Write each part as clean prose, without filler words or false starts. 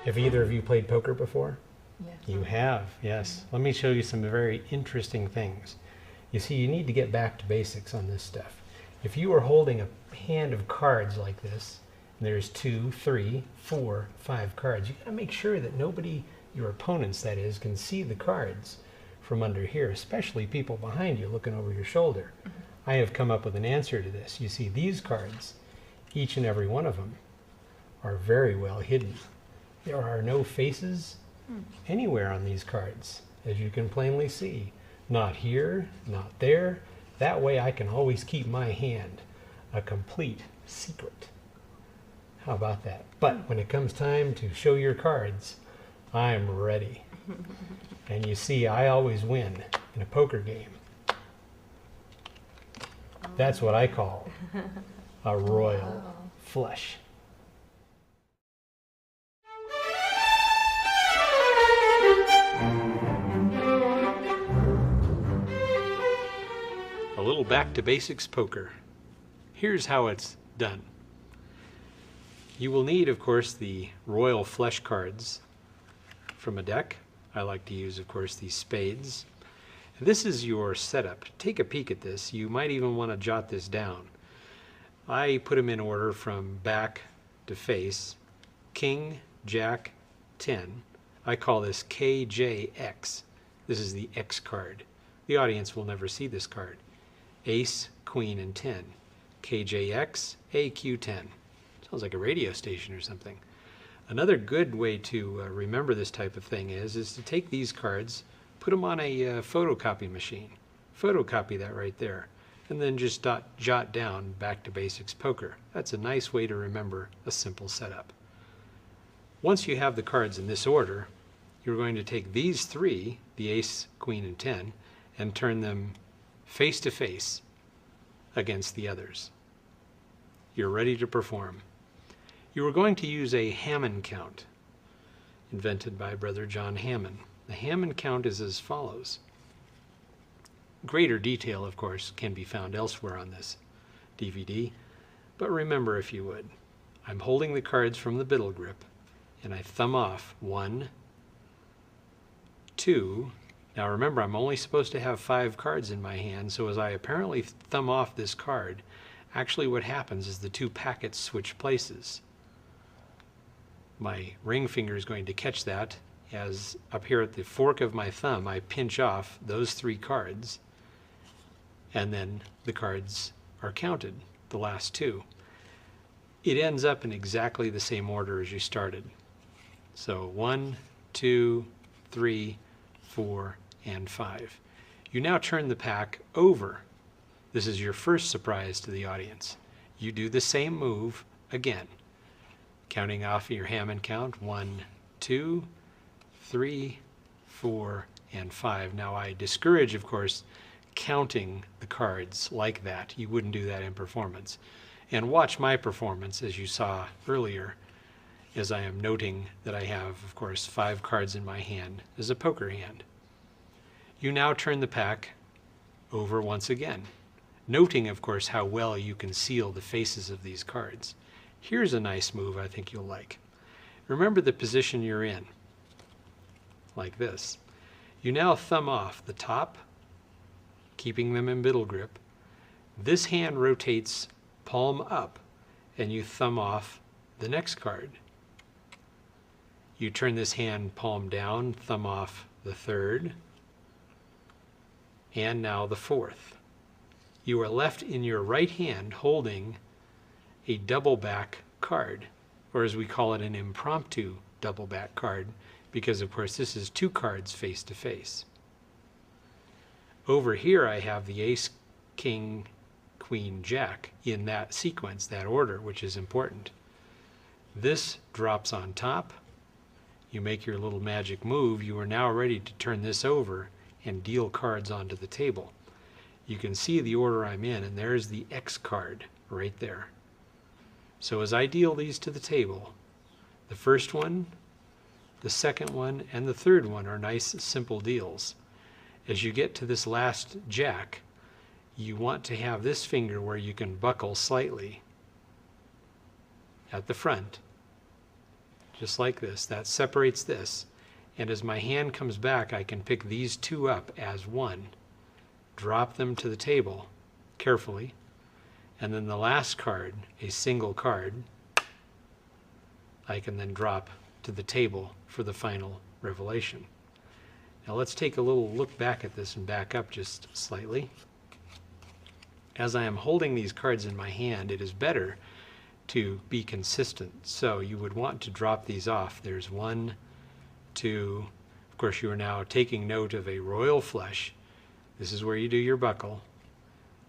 Have either of you played poker before? Yes. You have, yes. Let me show you some very interesting things. You see, you need to get back to basics on this stuff. If you are holding a hand of cards like this, and there's 2, 3, 4, 5 cards, you gotta make sure that nobody, your opponents that is, can see the cards from under here, especially people behind you looking over your shoulder. I have come up with an answer to this. You see, these cards, each and every one of them, are very well hidden. There are no faces anywhere on these cards, as you can plainly see. Not here, not there. That way I can always keep my hand a complete secret. How about that? But when it comes time to show your cards, I'm ready. And you see, I always win in a poker game. That's what I call a royal flush. A little back to basics poker. Here's how it's done. You will need, of course, the royal flush cards from a deck. I like to use, of course, these spades. This is your setup. Take a peek at this. You might even want to jot this down. I put them in order from back to face. King, Jack, 10. I call this KJX. This is the X card. The audience will never see this card. Ace, Queen, and 10. KJX, AQ10. Sounds like a radio station or something. Another good way to remember this type of thing is to take these cards, put them on a photocopy machine. Photocopy that right there. And then just jot down back to basics poker. That's a nice way to remember a simple setup. Once you have the cards in this order, you're going to take these three, the ace, queen, and 10, and turn them face to face against the others. You're ready to perform. You are going to use a Hammond count, invented by Brother John Hammond. The Hammond count is as follows. Greater detail, of course, can be found elsewhere on this DVD, but remember, if you would, I'm holding the cards from the biddle grip, and I thumb off 1, 2. Now remember, I'm only supposed to have 5 cards in my hand, so as I apparently thumb off this card, actually what happens is the 2 packets switch places. My ring finger is going to catch that, as up here at the fork of my thumb, I pinch off those 3 cards, and then the cards are counted, the last 2. It ends up in exactly the same order as you started. So 1, 2, 3, 4, and 5. You now turn the pack over. This is your first surprise to the audience. You do the same move again, counting off your Hammond count, 1, 2, 3, 4, and 5. Now I discourage, of course, counting the cards like that. You wouldn't do that in performance. And watch my performance, as you saw earlier, as I am noting that I have, of course, 5 cards in my hand as a poker hand. You now turn the pack over once again, noting, of course, how well you can seal the faces of these cards. Here's a nice move I think you'll like. Remember the position you're in, like this. You now thumb off the top, keeping them in middle grip. This hand rotates palm up, and you thumb off the next card. You turn this hand palm down, thumb off the third, and now the fourth. You are left in your right hand holding a double back card, or as we call it, an impromptu double back card, because of course this is 2 cards face to face. Over here I have the ace, king, queen, jack in that sequence, that order, which is important. This drops on top. You make your little magic move. You are now ready to turn this over and deal cards onto the table. You can see the order I'm in, and there's the X card right there. So as I deal these to the table, the first one, the second one, and the third one are nice, simple deals. As you get to this last jack, you want to have this finger where you can buckle slightly at the front, just like this. That separates this. And as my hand comes back, I can pick these two up as one, drop them to the table carefully, and then the last card, a single card, I can then drop to the table for the final revelation. Now let's take a little look back at this and back up just slightly. As I am holding these cards in my hand, it is better to be consistent. So you would want to drop these off. There's 1, 2, of course you are now taking note of a royal flush. This is where you do your buckle.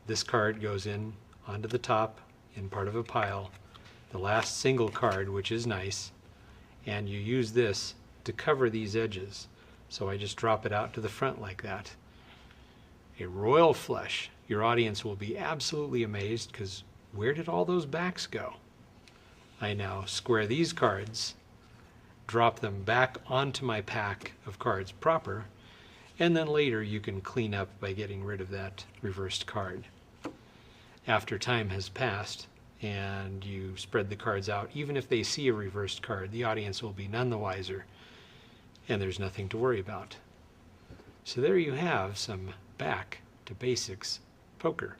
This card goes in onto the top in part of a pile. The last single card, which is nice, and you use this to cover these edges. So I just drop it out to the front like that. A royal flush. Your audience will be absolutely amazed because where did all those backs go? I now square these cards, drop them back onto my pack of cards proper, and then later you can clean up by getting rid of that reversed card. After time has passed and you spread the cards out, even if they see a reversed card, the audience will be none the wiser, and there's nothing to worry about. So there you have some back to basics poker.